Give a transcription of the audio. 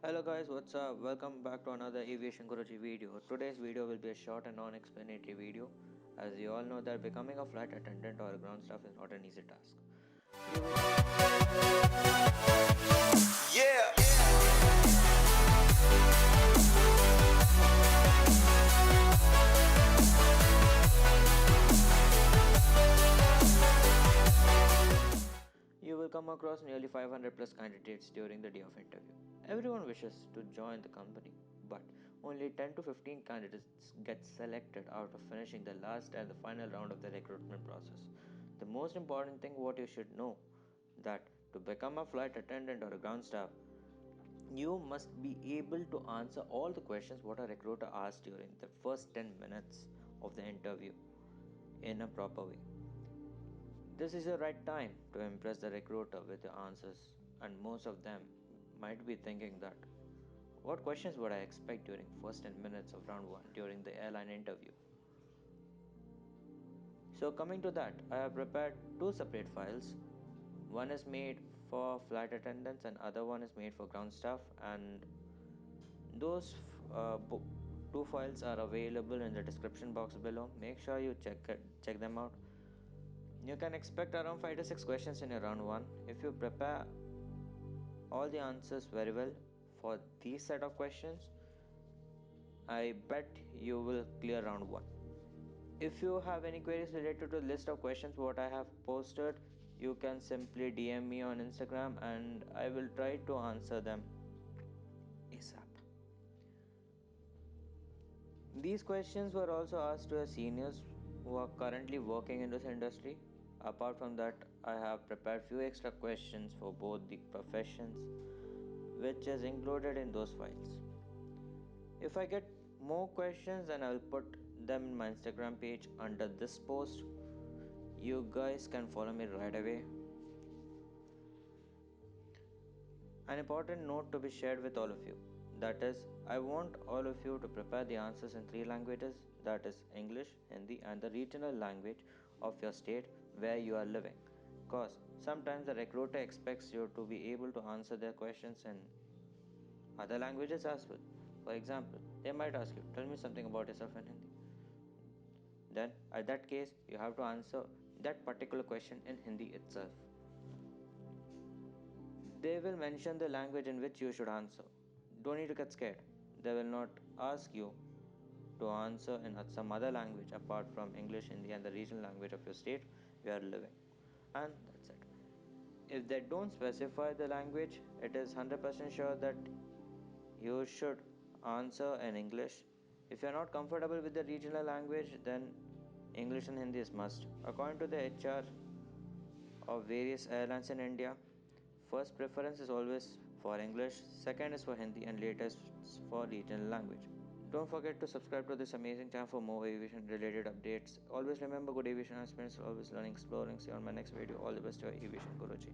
Hello guys, what's up? Welcome back to another Aviation Guruji video. Today's video will be a short and non-explanatory video. As you all know that becoming a flight attendant or a ground staff is not an easy task. You will come across nearly 500 plus candidates during the day of interview. Everyone wishes to join the company, but only 10 to 15 candidates get selected out of finishing the last and the final round of the recruitment process. The most important thing what you should know that to become a flight attendant or a ground staff, you must be able to answer all the questions what a recruiter asks during the first 10 minutes of the interview in a proper way. This is the right time to impress the recruiter with your answers, and most of them might be thinking that what questions would I expect during first 10 minutes of round 1 during the airline interview. So coming to that, I have prepared two separate files. One is made for flight attendants and other one is made for ground staff, and those two files are available in the description box below. Make sure you check them out. You can expect around 5 to 6 questions in your round 1. If you prepare all the answers very well for these set of questions, I bet you will clear round 1. If you have any queries related to the list of questions what I have posted, you can simply DM me on Instagram and I will try to answer them ASAP. These questions were also asked to seniors who are currently working in this industry. Apart from that, I have prepared few extra questions for both the professions, which is included in those files. If I get more questions, then I will put them in my Instagram page under this post. You guys can follow me right away. An important note to be shared with all of you. That is, I want all of you to prepare the answers in three languages, that is English, Hindi, and the regional language of your state where you are living. Because sometimes the recruiter expects you to be able to answer their questions in other languages as well. For example, they might ask you, tell me something about yourself in Hindi. Then, at that case, you have to answer that particular question in Hindi itself. They will mention the language in which you should answer. Don't need to get scared. They will not ask you to answer in some other language apart from English, Hindi, and the regional language of your state where you are living. And that's it. If they don't specify the language, it is 100% sure that you should answer in English. If you are not comfortable with the regional language, then English and Hindi is must. According to the HR of various airlines in India, first preference is always for English, second is for Hindi, and latest for regional language. Don't forget to subscribe to this amazing channel for more aviation related updates. Always remember, good aviation aspirants always learning, exploring. See you on my next video. All the best to your aviation Guruji.